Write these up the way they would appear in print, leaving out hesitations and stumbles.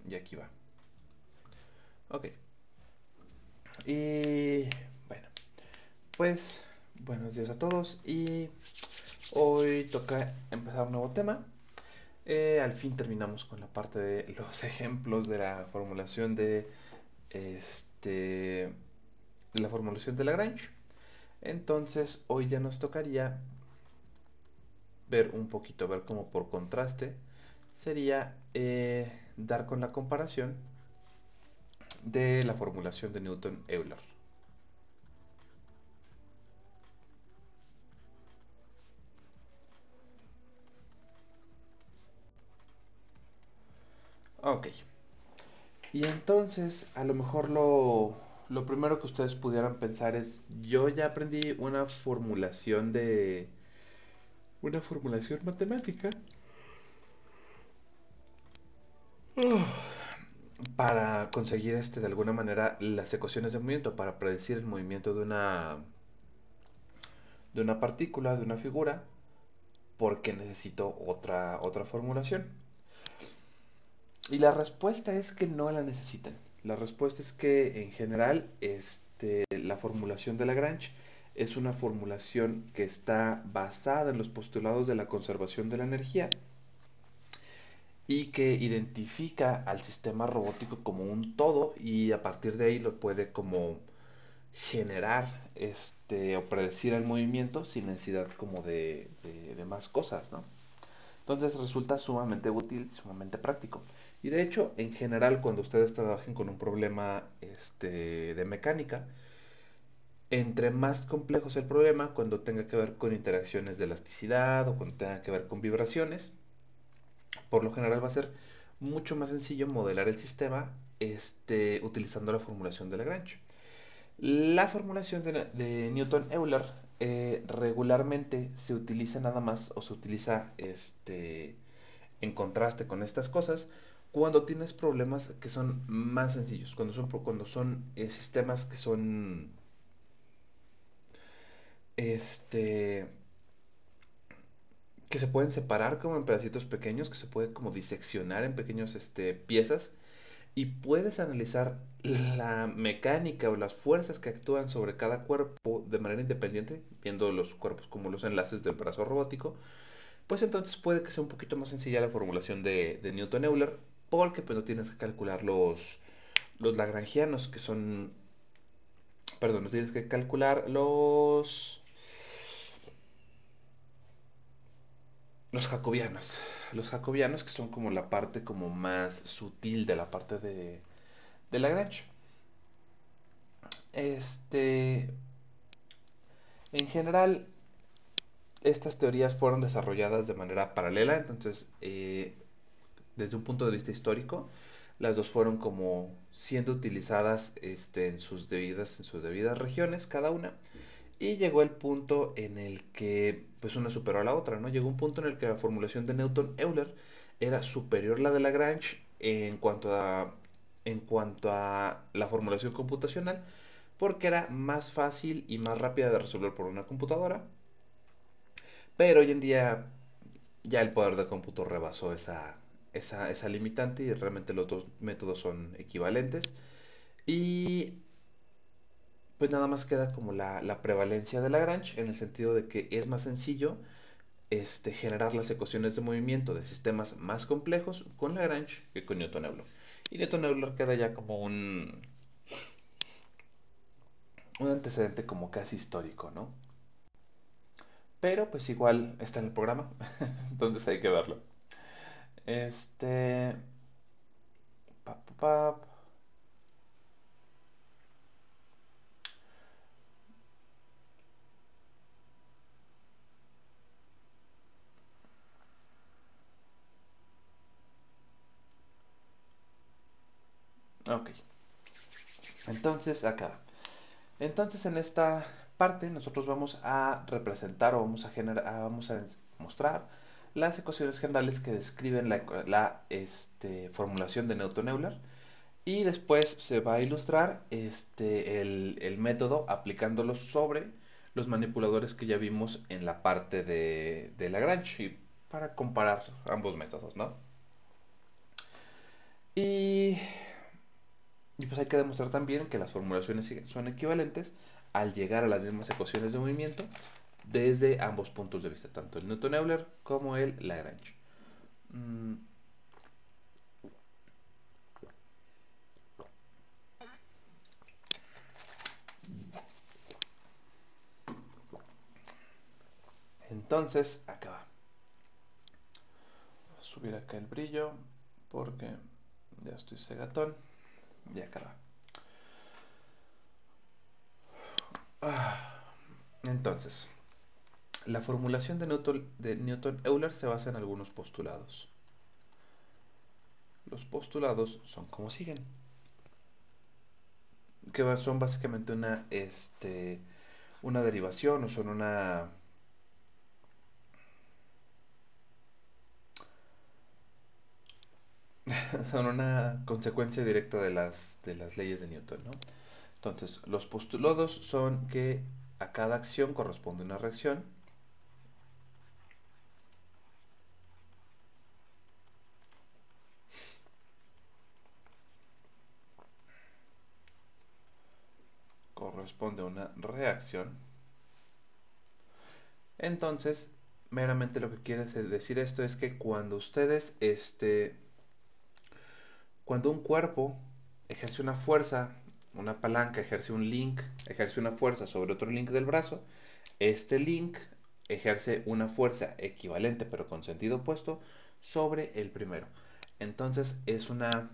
Y aquí va. Ok. Y bueno, pues buenos días a todos. Y hoy toca empezar un nuevo tema. Al fin terminamos con la parte de los ejemplos de la formulación de este la formulación de Lagrange. Entonces hoy ya nos tocaría ver un poquito, ver como por contraste sería dar con la comparación de la formulación de Newton-Euler. Ok. Y entonces, a lo mejor lo primero que ustedes pudieran pensar es, yo ya aprendí una formulación matemática para conseguir de alguna manera las ecuaciones de movimiento, para predecir el movimiento de una partícula, de una figura, porque necesito otra formulación. Y la respuesta es que no la necesitan. La respuesta es que en general la formulación de Lagrange es una formulación que está basada en los postulados de la conservación de la energía y que identifica al sistema robótico como un todo y a partir de ahí lo puede como generar o predecir el movimiento sin necesidad como de más cosas, ¿no? Entonces resulta sumamente útil, sumamente práctico. Y de hecho, en general, cuando ustedes trabajen con un problema de mecánica, entre más complejo sea el problema, cuando tenga que ver con interacciones de elasticidad o cuando tenga que ver con vibraciones, por lo general va a ser mucho más sencillo modelar el sistema utilizando la formulación de Lagrange. La formulación de Newton-Euler regularmente se utiliza nada más o se utiliza en contraste con estas cosas cuando tienes problemas que son más sencillos, cuando son sistemas que son este que se pueden separar como en pedacitos pequeños, que se puede como diseccionar en pequeños piezas y puedes analizar la mecánica o las fuerzas que actúan sobre cada cuerpo de manera independiente, viendo los cuerpos como los enlaces del brazo robótico, pues entonces puede que sea un poquito más sencilla la formulación de Newton-Euler, porque pues no tienes que calcular los lagrangianos, que son, perdón, no tienes que calcular los jacobianos. Los jacobianos que son como la parte como más sutil de la parte de Lagrange. Este, en general, estas teorías fueron desarrolladas de manera paralela, entonces, desde un punto de vista histórico, las dos fueron como siendo utilizadas en sus debidas regiones, cada una, y llegó el punto en el que pues una superó a la otra, ¿no? Llegó un punto en el que la formulación de Newton-Euler era superior a la de Lagrange en cuanto a la formulación computacional, porque era más fácil y más rápida de resolver por una computadora, pero hoy en día ya el poder del cómputo rebasó esa limitante y realmente los dos métodos son equivalentes. Y pues nada más queda como la prevalencia de Lagrange en el sentido de que es más sencillo generar las ecuaciones de movimiento de sistemas más complejos con Lagrange que con Newton-Euler. Y Newton-Euler queda ya como un antecedente como casi histórico, ¿no? Pero pues igual está en el programa, entonces hay que verlo. Este... Pap, pap, ok, entonces acá. Entonces en esta parte nosotros vamos a representar o vamos a mostrar las ecuaciones generales que describen la formulación de Newton-Euler y después se va a ilustrar el método aplicándolo sobre los manipuladores que ya vimos en la parte de Lagrange y para comparar ambos métodos, ¿no? Y Y pues hay que demostrar también que las formulaciones son equivalentes al llegar a las mismas ecuaciones de movimiento desde ambos puntos de vista, tanto el Newton-Euler como el Lagrange. Entonces, acá va. Voy a subir acá el brillo porque ya estoy cegatón. Y acá va. Entonces, la formulación de Newton-Euler se basa en algunos postulados. Los postulados son como siguen. Que son básicamente una derivación o son son una consecuencia directa de las leyes de Newton, ¿no? Entonces, los postulados son que a cada acción corresponde una reacción. Corresponde una reacción. Entonces, meramente lo que quiere decir esto es que cuando un cuerpo ejerce una fuerza, una palanca ejerce un link, ejerce una fuerza sobre otro link del brazo, este link ejerce una fuerza equivalente pero con sentido opuesto sobre el primero. Entonces es una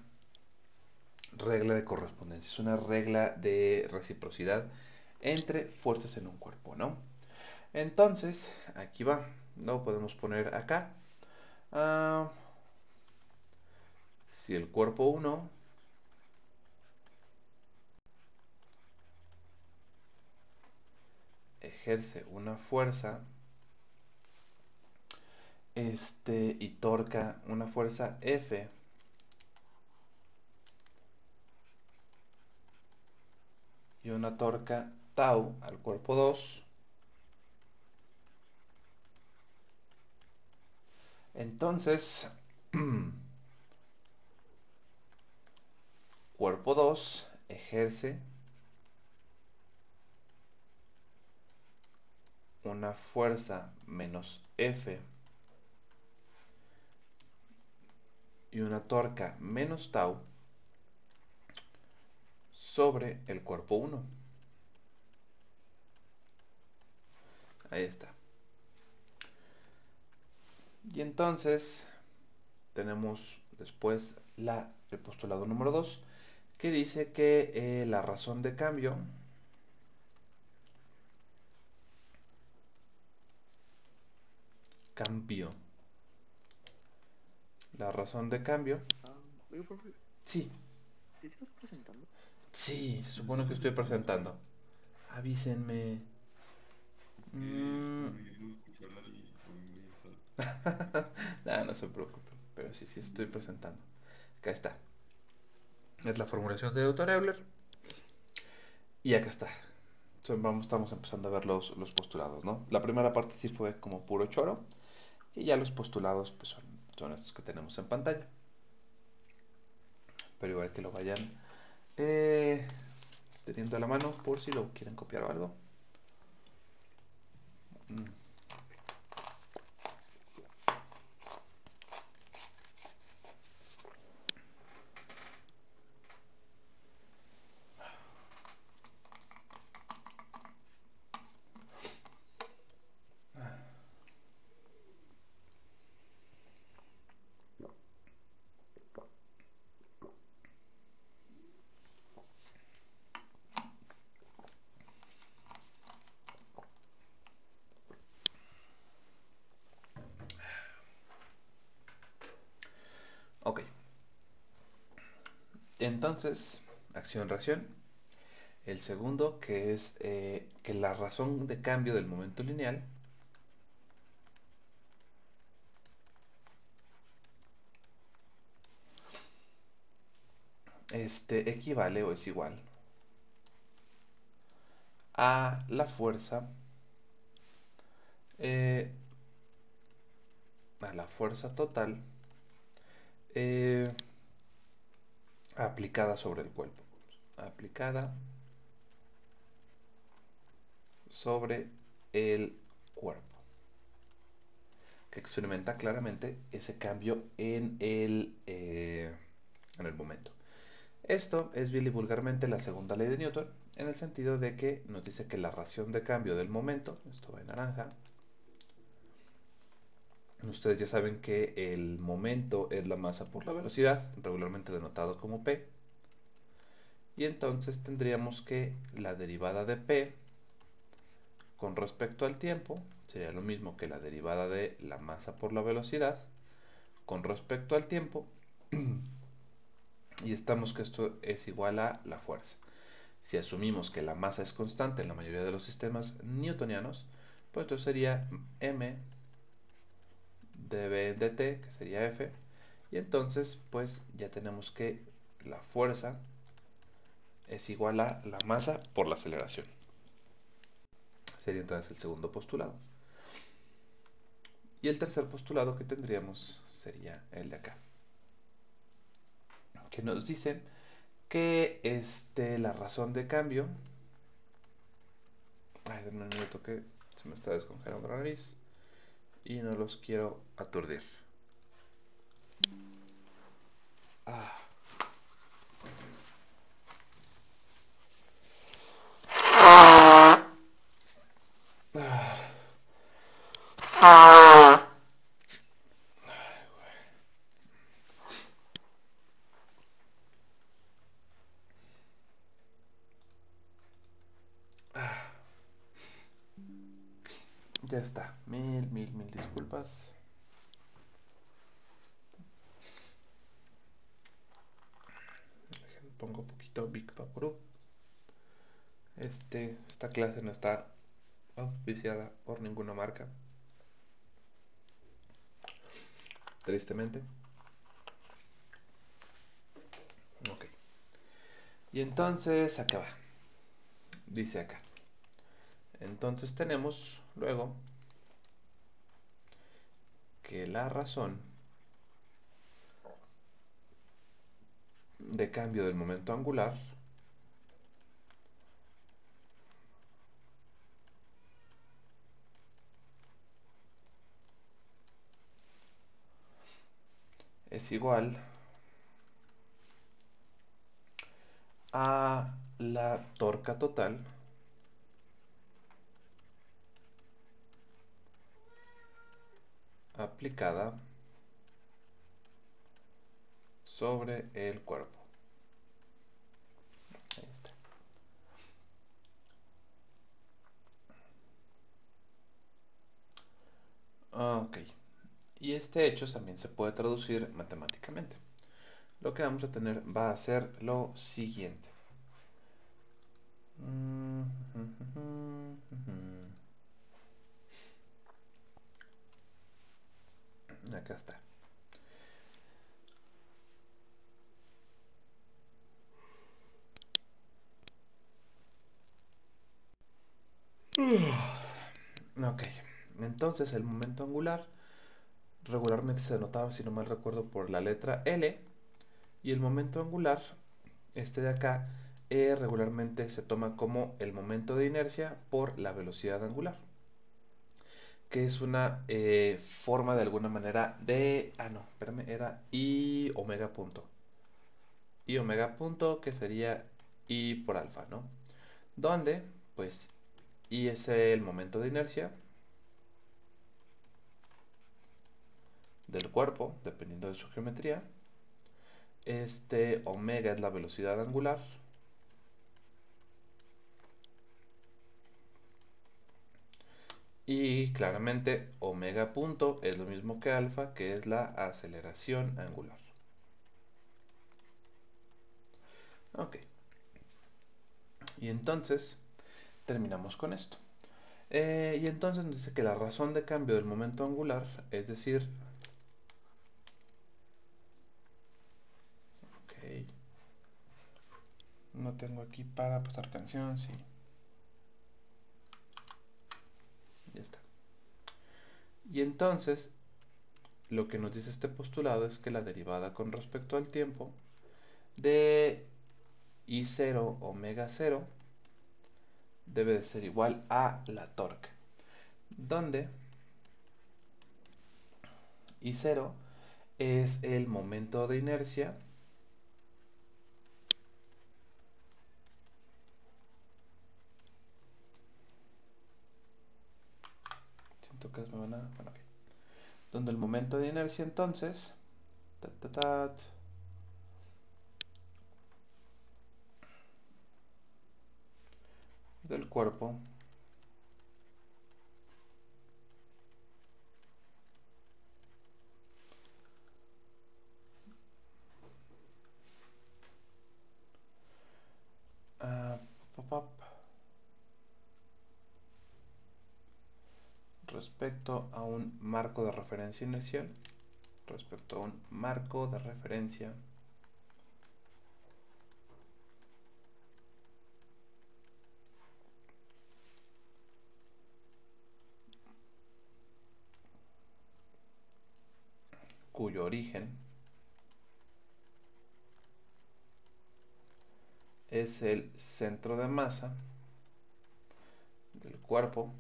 regla de correspondencia, es una regla de reciprocidad entre fuerzas en un cuerpo, ¿no? Entonces, aquí va, lo podemos poner acá. Ah, si el cuerpo 1 ejerce una fuerza y torca una fuerza F y una torca tau al cuerpo 2, entonces cuerpo 2 ejerce una fuerza menos F y una torca menos tau sobre el cuerpo 1. Ahí está. Y entonces tenemos después el postulado número 2 que dice que la razón de cambio cambió. La razón de cambio. Oye, profe, Sí, ¿sí estás presentando? sí, se supone que estoy presentando. Avísenme. Mm. Nada, no se preocupe. Pero sí, sí estoy presentando. Acá está. Es la formulación de Euler Euler. Y acá está. Estamos empezando a ver los postulados, ¿no? La primera parte sí fue como puro choro. Y ya los postulados pues son estos que tenemos en pantalla. Pero igual que lo vayan eh, teniendo a la mano por si lo quieren copiar o algo. Mm. Ok. Entonces, acción-reacción. El segundo, que es que la razón de cambio del momento lineal equivale o es igual a la fuerza eh, total eh, aplicada sobre el cuerpo. aplicada sobre el cuerpo, que experimenta claramente ese cambio en el momento. Esto es bien y vulgarmente la segunda ley de Newton, en el sentido de que nos dice que la ración de cambio del momento, esto va en naranja, ustedes ya saben que el momento es la masa por la velocidad, regularmente denotado como P, y entonces tendríamos que la derivada de P con respecto al tiempo sería lo mismo que la derivada de la masa por la velocidad con respecto al tiempo, y estamos que esto es igual a la fuerza. Si asumimos que la masa es constante en la mayoría de los sistemas newtonianos, pues esto sería m dv dt, que sería F, y entonces pues ya tenemos que la fuerza es igual a la masa por la aceleración. Sería entonces el segundo postulado. Y el tercer postulado que tendríamos sería el de acá, que nos dice que la razón de cambio... Ay, denme un minuto que se me está descongelando la nariz y no los quiero aturdir. Ah. Ya está. Mil disculpas. Pongo un poquito Big Vaporub. Esta clase no está auspiciada por ninguna marca, tristemente. Ok. Y entonces, acá va. Dice acá. Entonces tenemos luego que la razón de cambio del momento angular es igual a la torca total aplicada sobre el cuerpo. Ahí está. Ok. Y este hecho también se puede traducir matemáticamente. Lo que vamos a tener va a ser lo siguiente. Acá está. Ok, entonces el momento angular regularmente se denotaba, si no mal recuerdo, por la letra L, y el momento angular, este de acá, regularmente se toma como el momento de inercia por la velocidad angular, que es una forma de alguna manera de... Ah, no, espérame, era I omega punto. I omega punto, que sería I por alfa, ¿no? Donde, pues, I es el momento de inercia del cuerpo, dependiendo de su geometría. Omega es la velocidad angular. Y claramente omega punto es lo mismo que alfa, que es la aceleración angular. Ok. Y entonces terminamos con esto. Y entonces nos dice que la razón de cambio del momento angular, es decir... Ok. No tengo aquí para pasar canción, sí. Ya está. Y entonces, lo que nos dice este postulado es que la derivada con respecto al tiempo de I0 omega 0 debe de ser igual a la torque, donde I0 es el momento de inercia siento que me van a... Bueno, okay. Donde el momento de inercia entonces del cuerpo uh, respecto a un marco de referencia inercial, respecto a un marco de referencia cuyo origen es el centro de masa del cuerpo,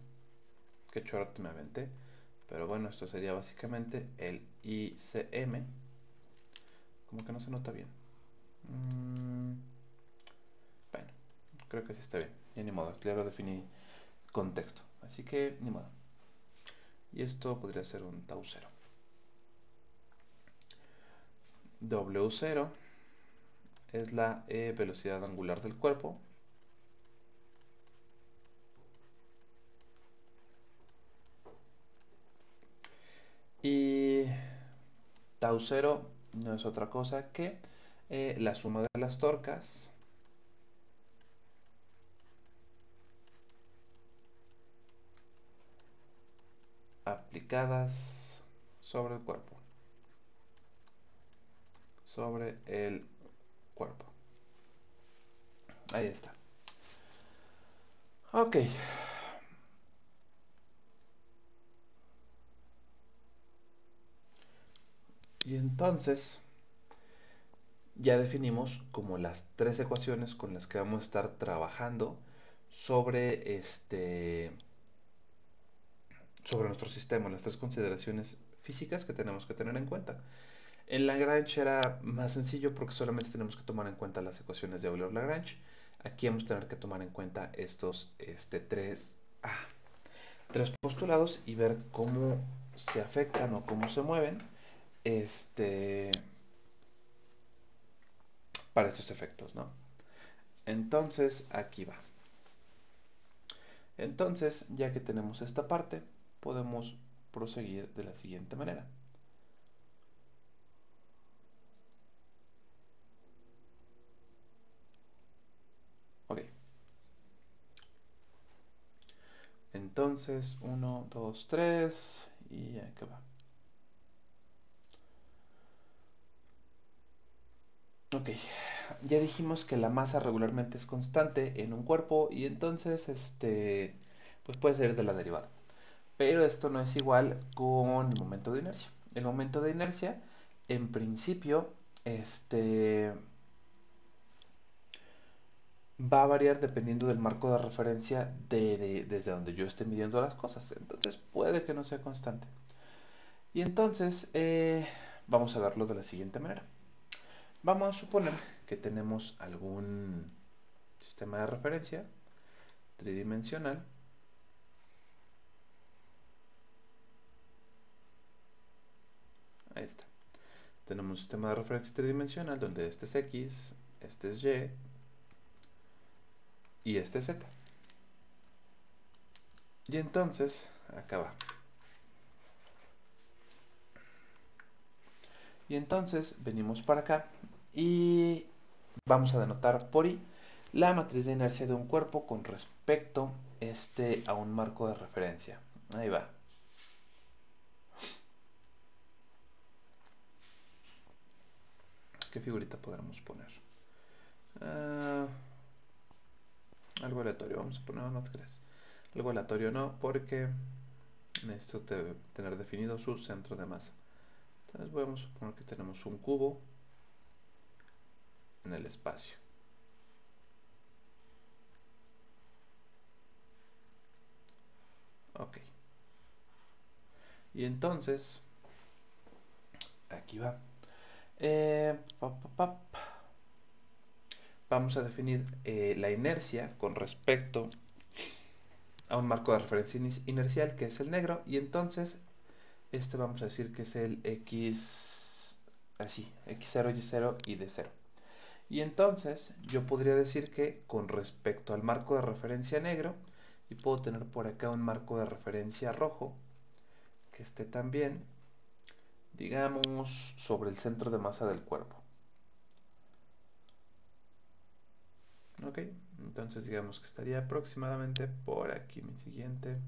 que chorro me aventé, pero bueno, esto sería básicamente el ICM. Como que no se nota bien. Bueno, creo que sí está bien. Ya ni modo, ya lo definí contexto. Así que ni modo. Y esto podría ser un tau 0. W0 es la velocidad angular del cuerpo. Y tau 0 no es otra cosa que la suma de las torcas aplicadas sobre el cuerpo. Sobre el cuerpo. Ahí está. Ok. Y entonces ya definimos como las tres ecuaciones con las que vamos a estar trabajando sobre sobre nuestro sistema, las tres consideraciones físicas que tenemos que tener en cuenta. En Lagrange era más sencillo porque solamente tenemos que tomar en cuenta las ecuaciones de Euler-Lagrange. Aquí vamos a tener que tomar en cuenta estos tres postulados y ver cómo se afectan o cómo se mueven para estos efectos, ¿no? Entonces, aquí va. Entonces, ya que tenemos esta parte, podemos proseguir de la siguiente manera. Ok. Entonces, 1, 2, 3 y acá va. Ok, ya dijimos que la masa regularmente es constante en un cuerpo y entonces pues puede salir de la derivada. Pero esto no es igual con el momento de inercia. El momento de inercia, en principio, va a variar dependiendo del marco de referencia desde donde yo esté midiendo las cosas. Entonces puede que no sea constante. Y entonces vamos a verlo de la siguiente manera. Vamos a suponer que tenemos algún sistema de referencia tridimensional. Ahí está. Tenemos un sistema de referencia tridimensional donde este es X, este es Y y este es Z. Y entonces, acá va. Y entonces venimos para acá y vamos a denotar por I la matriz de inercia de un cuerpo con respecto a un marco de referencia. Ahí va. ¿Qué figurita podremos poner? Uh, algo aleatorio. Vamos a poner, no te creas. Algo aleatorio no, porque necesito tener definido su centro de masa. Entonces vamos a suponer que tenemos un cubo en el espacio. Ok. Y entonces, aquí va. Pap, pap, pap. Vamos a definir la inercia con respecto a un marco de referencia inercial que es el negro. Y entonces, este vamos a decir que es el X, así, X0, Y0 y D0. Y entonces yo podría decir que con respecto al marco de referencia negro, y puedo tener por acá un marco de referencia rojo, que esté también, digamos, sobre el centro de masa del cuerpo. Ok, entonces digamos que estaría aproximadamente por aquí mi siguiente.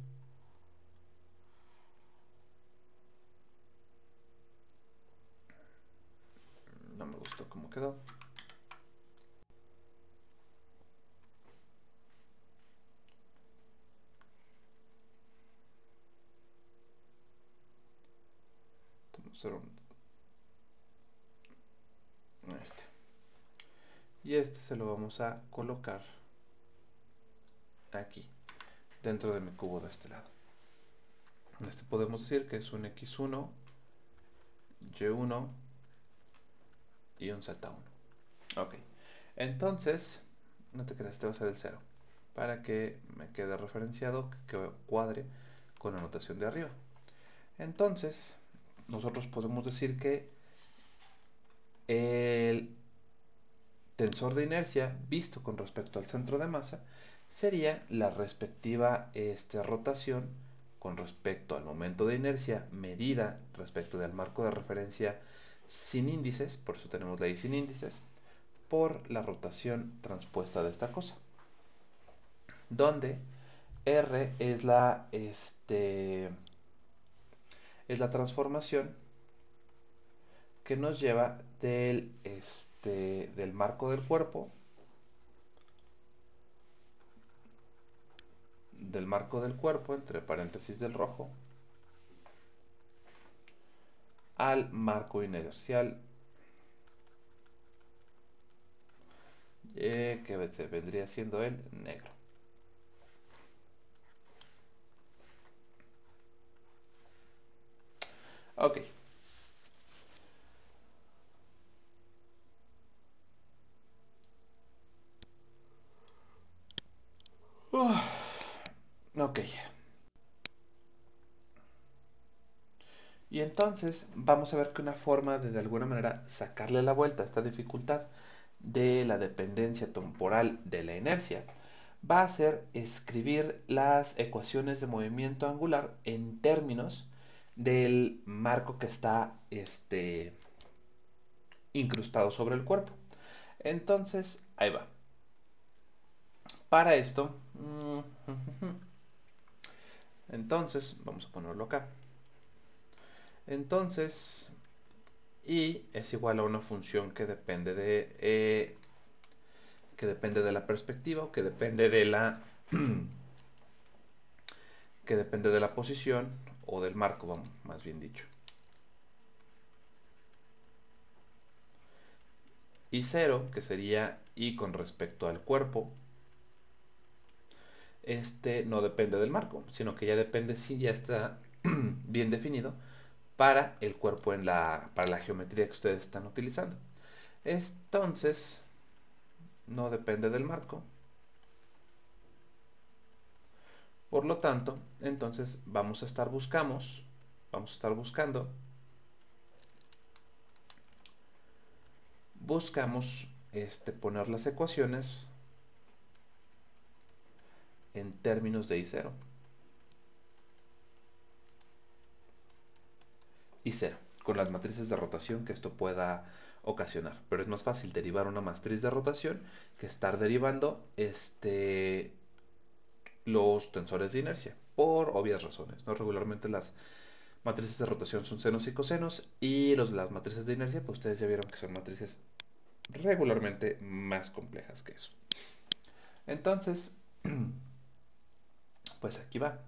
No me gustó cómo quedó. Vamos a hacer este. Y este se lo vamos a colocar aquí, dentro de mi cubo de este lado. Este podemos decir que es un X1, Y1 y un Z1. Ok, entonces, no te creas, este va a ser el 0, para que me quede referenciado, que cuadre con la notación de arriba. Entonces, nosotros podemos decir que el tensor de inercia visto con respecto al centro de masa sería la respectiva rotación con respecto al momento de inercia medida respecto del marco de referencia sin índices, por eso tenemos la I sin índices, por la rotación transpuesta de esta cosa, donde R es la transformación que nos lleva del marco del cuerpo, entre paréntesis del rojo, al marco inercial, que vendría siendo el negro. Ok. Ok. Y entonces vamos a ver que una forma de alguna manera sacarle la vuelta a esta dificultad de la dependencia temporal de la inercia va a ser escribir las ecuaciones de movimiento angular en términos del marco que está incrustado sobre el cuerpo. Entonces, ahí va. Para esto, entonces, vamos a ponerlo acá. Entonces, y es igual a una función que depende de la perspectiva o que depende de la que depende de la posición o del marco, vamos, más bien dicho. Y 0, que sería y con respecto al cuerpo, no depende del marco, sino que ya depende si ya está bien definido para el cuerpo para la geometría que ustedes están utilizando. Entonces, no depende del marco. Por lo tanto, entonces vamos a estar buscamos poner las ecuaciones en términos de I0 y 0, con las matrices de rotación que esto pueda ocasionar. Pero es más fácil derivar una matriz de rotación que estar derivando los tensores de inercia, por obvias razones, ¿no? Regularmente las matrices de rotación son senos y cosenos, y las matrices de inercia, pues ustedes ya vieron que son matrices regularmente más complejas que eso. Entonces, pues aquí va.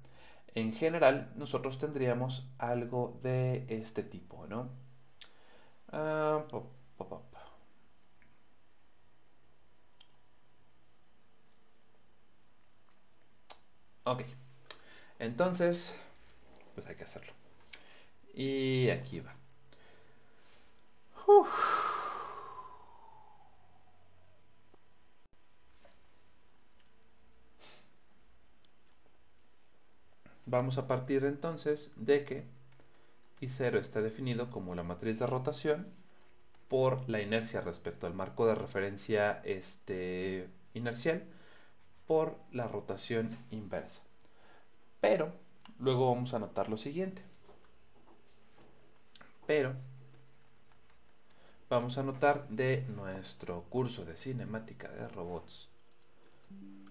En general, nosotros tendríamos algo de este tipo, ¿no? Ah, pop, pop, pop. Ok. Entonces, pues hay que hacerlo. Y aquí va. Uf. Vamos a partir entonces de que I0 está definido como la matriz de rotación por la inercia respecto al marco de referencia inercial por la rotación inversa. Pero luego vamos a notar lo siguiente. Pero vamos a notar de nuestro curso de cinemática de robots,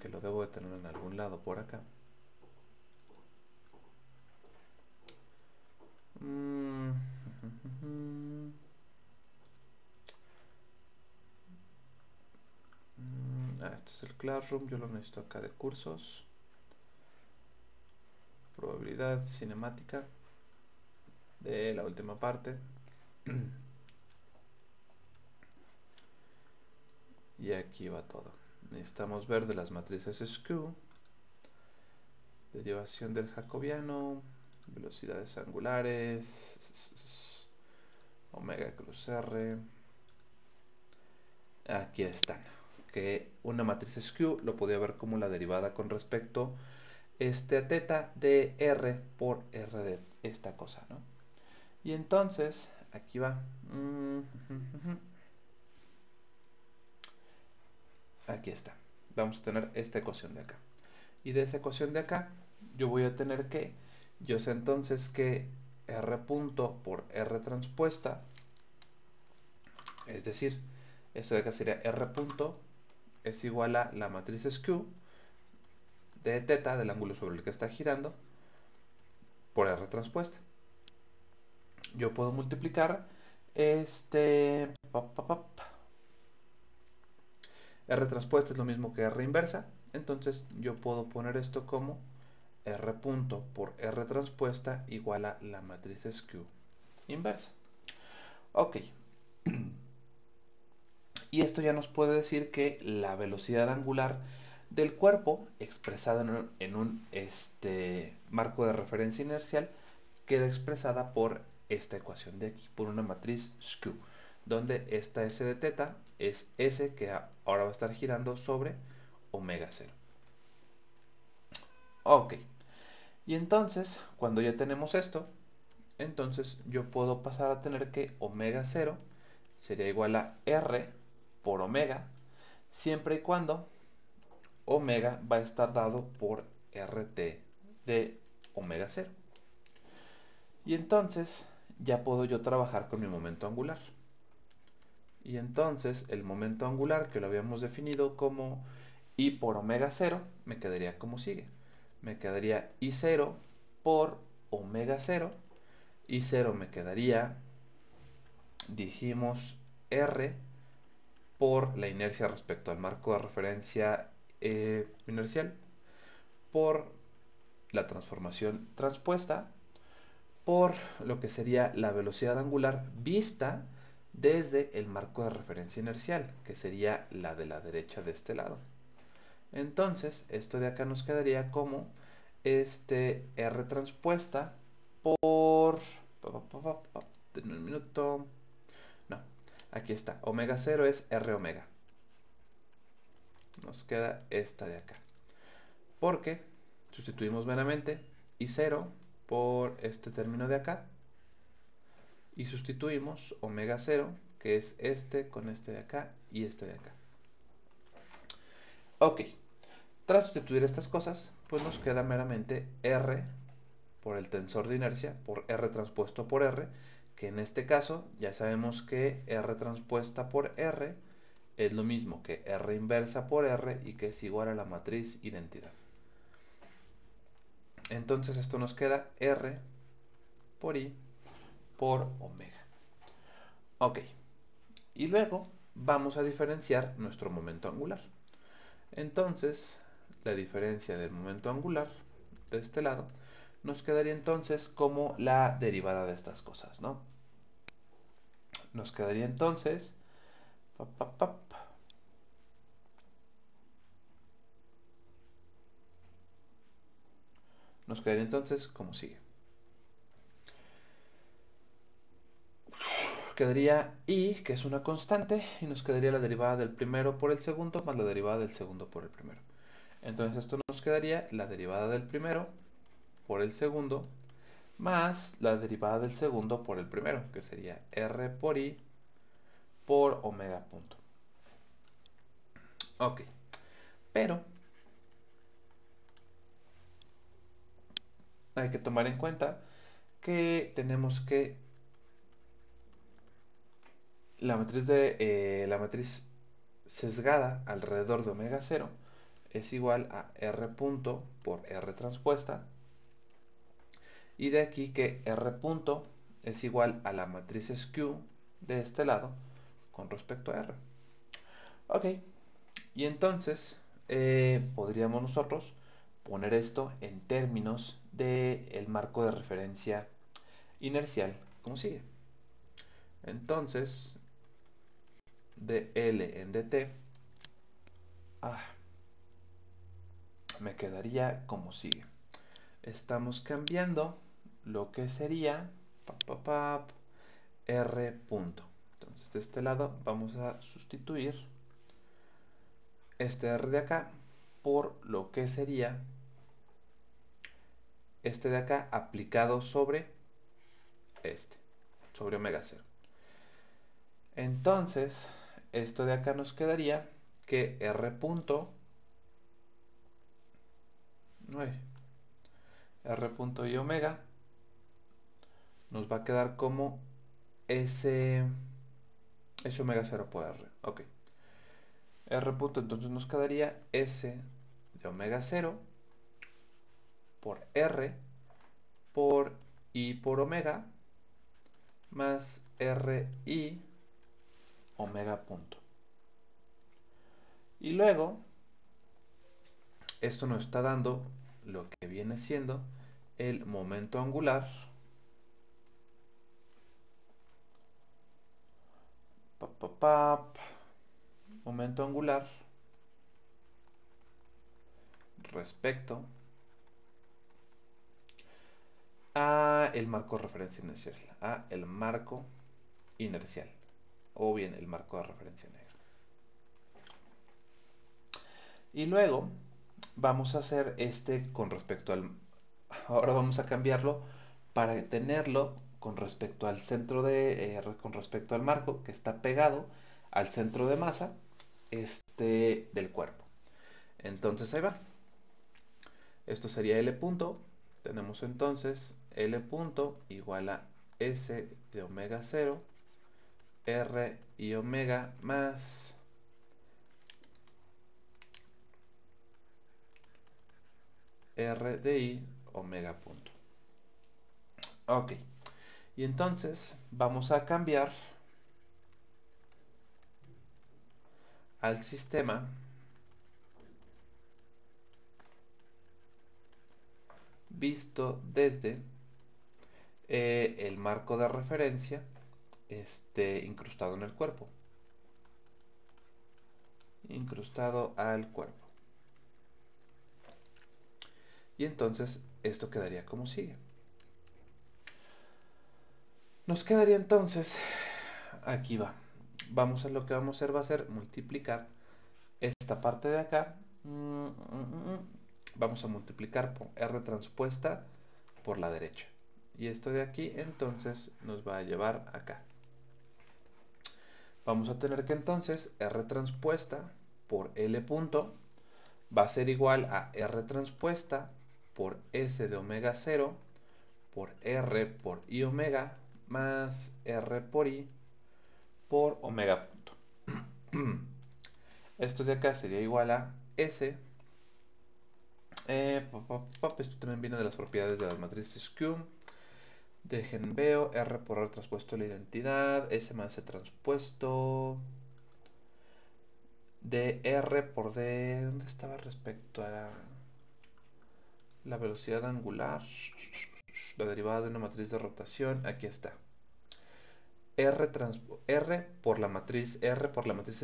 que lo debo de tener en algún lado por acá. Esto es el Classroom, yo lo necesito acá de cursos. Probabilidad cinemática de la última parte. Y aquí va todo. Necesitamos ver de las matrices skew, derivación del jacobiano, velocidades angulares, omega cruz R. Aquí están. Que una matriz skew lo podía ver como la derivada con respecto a teta de R por R de esta cosa, ¿no? Y entonces, aquí va. Aquí está. Vamos a tener esta ecuación de acá. Y de esa ecuación de acá, yo voy a tener que, yo sé entonces que R punto por R transpuesta, es decir, esto de acá sería R punto es igual a la matriz skew de teta del ángulo sobre el que está girando por R transpuesta. Yo puedo multiplicar R transpuesta es lo mismo que R inversa, entonces yo puedo poner esto como R punto por R transpuesta igual a la matriz skew inversa. Ok. Y esto ya nos puede decir que la velocidad angular del cuerpo, expresada en un marco de referencia inercial, queda expresada por esta ecuación de aquí, por una matriz skew, donde esta S de teta es S que ahora va a estar girando sobre omega 0. Ok. Y entonces, cuando ya tenemos esto, entonces yo puedo pasar a tener que omega 0 sería igual a R por omega, siempre y cuando omega va a estar dado por RT de omega 0. Y entonces ya puedo yo trabajar con mi momento angular. Y entonces el momento angular que lo habíamos definido como I por omega 0 me quedaría como sigue. Me quedaría I0 por omega 0. I0 me quedaría, dijimos, R por la inercia respecto al marco de referencia inercial, por la transformación transpuesta, por lo que sería la velocidad angular vista desde el marco de referencia inercial, que sería la de la derecha de este lado. Entonces, esto de acá nos quedaría como R transpuesta por... Denme un minuto. No, aquí está. Omega 0 es R omega. Nos queda esta de acá. Porque sustituimos meramente I0 por este término de acá. Y sustituimos omega 0, que es este con este de acá y este de acá. Ok. Tras sustituir estas cosas, pues nos queda meramente R por el tensor de inercia, por R transpuesto por R, que en este caso ya sabemos que R transpuesta por R es lo mismo que R inversa por R y que es igual a la matriz identidad. Entonces esto nos queda R por I por omega. Ok. Y luego vamos a diferenciar nuestro momento angular. Entonces, la diferencia del momento angular de este lado nos quedaría entonces como la derivada de estas cosas, ¿no? Nos quedaría entonces Nos quedaría entonces como sigue. Quedaría y, que es una constante, y nos quedaría la derivada del primero por el segundo más la derivada del segundo por el primero. Entonces esto nos quedaría la derivada del primero por el segundo más la derivada del segundo por el primero, que sería r por i por omega punto. Ok, pero hay que tomar en cuenta que tenemos que la matriz sesgada alrededor de omega 0 es igual a r punto por r transpuesta, y de aquí que r punto es igual a la matriz skew de este lado con respecto a r. Ok, y entonces podríamos nosotros poner esto en términos del marco de referencia inercial como sigue. Entonces, dl en dt me quedaría como sigue. Estamos cambiando lo que sería r punto. Entonces de este lado vamos a sustituir este r de acá por lo que sería este de acá aplicado sobre este, sobre omega 0. Entonces, esto de acá nos quedaría que r punto, r punto y omega nos va a quedar como S omega 0 por R. Ok. R punto entonces nos quedaría S de omega 0 por R por I por omega más RI omega punto. Y luego, esto nos está dando lo que viene siendo el momento angular momento angular respecto a el marco de referencia inercial, a el marco inercial, o bien el marco de referencia negro. Y luego vamos a hacer este con respecto al... Ahora vamos a cambiarlo para tenerlo con respecto al centro de... con respecto al marco que está pegado al centro de masa del cuerpo. Entonces ahí va. Esto sería L punto. Tenemos entonces L punto igual a S de omega 0 R y omega más R de I omega punto. Ok. Y entonces vamos a cambiar al sistema visto desde el marco de referencia incrustado en el cuerpo. Incrustado al cuerpo. Y entonces esto quedaría como sigue. Nos quedaría entonces, aquí va. Lo que vamos a hacer va a ser multiplicar esta parte de acá. Vamos a multiplicar por R transpuesta por la derecha. Y esto de aquí entonces nos va a llevar acá. Vamos a tener que entonces R transpuesta por L punto va a ser igual a R transpuesta por S de omega 0 por R por I omega más R por I por omega punto. Esto de acá sería igual a S. Esto también viene de las propiedades de las matrices Q. Dejen veo, R por R transpuesto la identidad, S más S transpuesto, de R por D, ¿dónde estaba respecto a la velocidad angular? La derivada de una matriz de rotación, aquí está. R por la matriz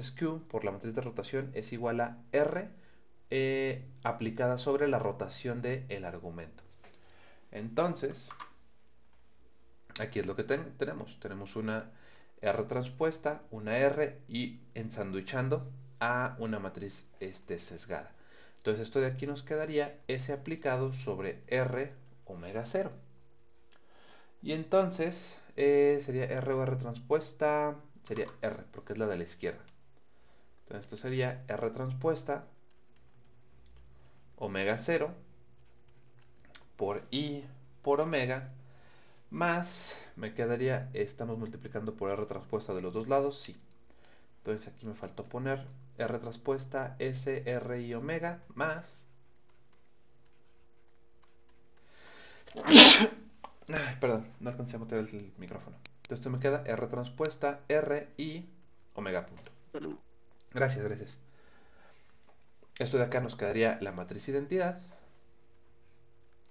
skew por la matriz de rotación es igual a R aplicada sobre la rotación del argumento. Entonces, aquí es lo que tenemos. Tenemos una R transpuesta, una R y ensanduchando a una matriz sesgada. Entonces esto de aquí nos quedaría S aplicado sobre R omega 0. Y entonces sería R o R transpuesta, sería R porque es la de la izquierda. Entonces esto sería R transpuesta omega 0 por I por omega más, me quedaría, estamos multiplicando por R transpuesta de los dos lados, sí. Entonces aquí me faltó poner R transpuesta S, R y omega más. Ay, perdón, no alcancé a meter el micrófono. Entonces esto me queda R transpuesta R y omega punto. Salud. Gracias, gracias. Esto de acá nos quedaría la matriz identidad.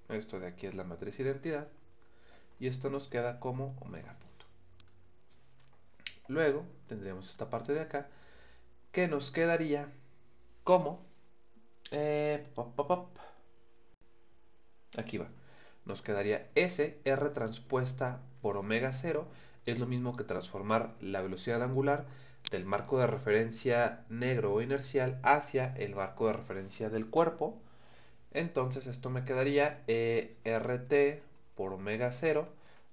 Esto de aquí es la matriz identidad. Y esto nos queda como omega punto. Luego tendríamos esta parte de acá que nos quedaría como pop, pop, pop. Aquí va. Nos quedaría S, R transpuesta por omega 0. Es lo mismo que transformar la velocidad angular del marco de referencia negro o inercial hacia el marco de referencia del cuerpo. Entonces esto me quedaría RT por omega 0.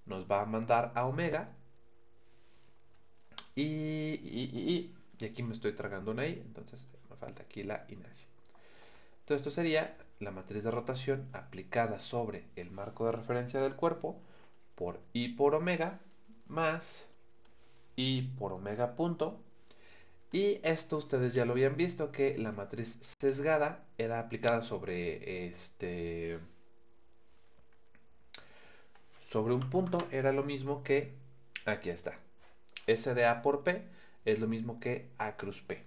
Nos va a mandar a omega. Y aquí me estoy tragando una I. Entonces me falta aquí la inercia. Entonces esto sería la matriz de rotación aplicada sobre el marco de referencia del cuerpo por I por omega más I por omega punto. Y esto ustedes ya lo habían visto que la matriz sesgada era aplicada sobre un punto. Era lo mismo que, aquí está, S de A por P es lo mismo que A cruz P.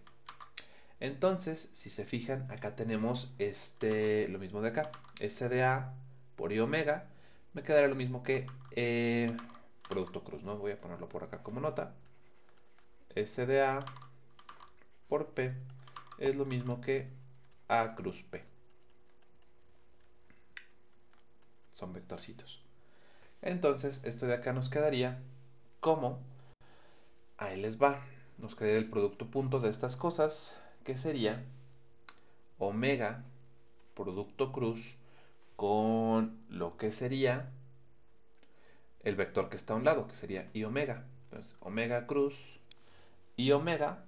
Entonces, si se fijan, acá tenemos lo mismo de acá. SDA por I omega me quedará lo mismo que producto cruz, ¿no? Voy a ponerlo por acá como nota. SDA por P es lo mismo que A cruz P. Son vectorcitos. Entonces, esto de acá nos quedaría como, ahí les va, nos quedaría el producto punto de estas cosas, que sería omega producto cruz con lo que sería el vector que está a un lado, que sería I omega. Entonces, omega cruz I omega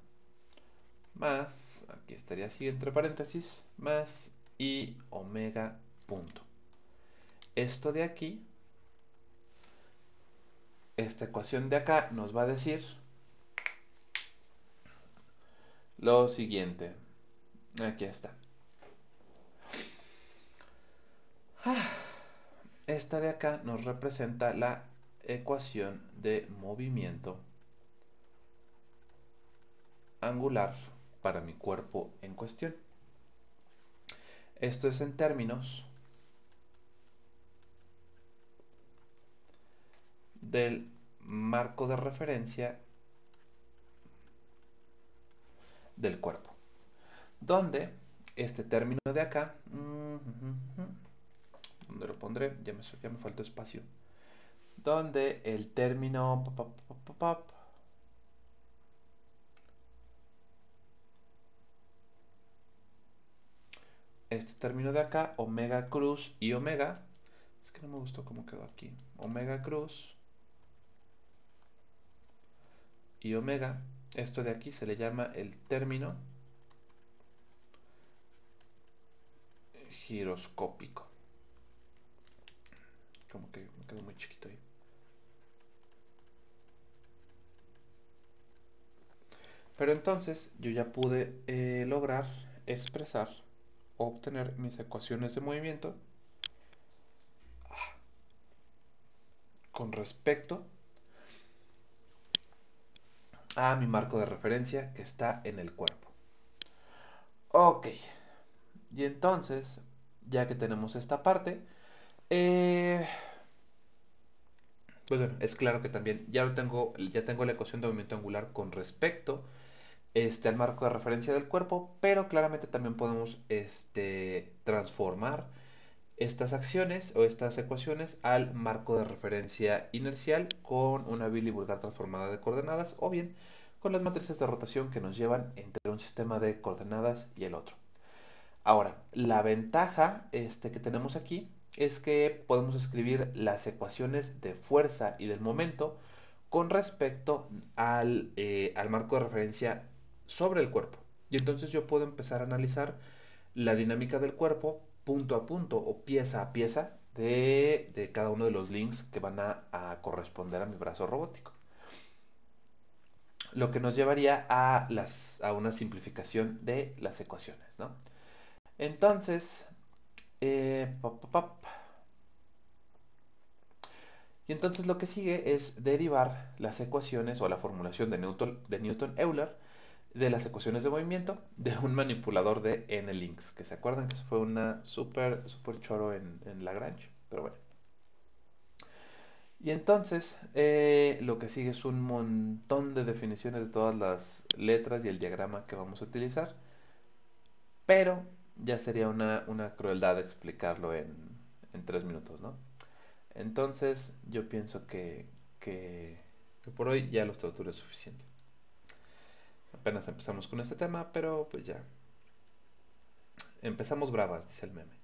más, aquí estaría así entre paréntesis, más I omega punto. Esto de aquí, esta ecuación de acá nos va a decir lo siguiente. Aquí está. Esta de acá nos representa la ecuación de movimiento angular para mi cuerpo en cuestión. Esto es en términos del marco de referencia del cuerpo, donde este término de acá, ¿dónde lo pondré? Ya me faltó espacio. Donde el término este término de acá, omega cruz y omega, es que no me gustó cómo quedó aquí, omega cruz y omega, esto de aquí se le llama el término giroscópico. Como que me quedó muy chiquito ahí. Pero entonces yo ya pude lograr expresar o obtener mis ecuaciones de movimiento con respecto a mi marco de referencia que está en el cuerpo. Ok, y entonces, ya que tenemos esta parte, pues bueno, es claro que también ya tengo la ecuación de movimiento angular con respecto al marco de referencia del cuerpo, pero claramente también podemos transformar estas acciones o estas ecuaciones al marco de referencia inercial con una Billy vulgar transformada de coordenadas o bien con las matrices de rotación que nos llevan entre un sistema de coordenadas y el otro. Ahora, la ventaja que tenemos aquí es que podemos escribir las ecuaciones de fuerza y del momento con respecto al marco de referencia sobre el cuerpo. Y entonces yo puedo empezar a analizar la dinámica del cuerpo punto a punto o pieza a pieza de cada uno de los links que van a corresponder a mi brazo robótico. Lo que nos llevaría a una simplificación de las ecuaciones, ¿no? Entonces, pop, pop, pop. Y entonces lo que sigue es derivar las ecuaciones o la formulación de Newton-Euler de las ecuaciones de movimiento de un manipulador de N-links. Que se acuerdan que eso fue una super choro en Lagrange. Pero bueno. Y entonces lo que sigue es un montón de definiciones de todas las letras y el diagrama que vamos a utilizar. Pero ya sería una crueldad explicarlo en 3 minutos, ¿no? Entonces yo pienso que por hoy ya los torturas es suficiente. Apenas empezamos con este tema, pero pues ya. Empezamos bravas, dice el meme.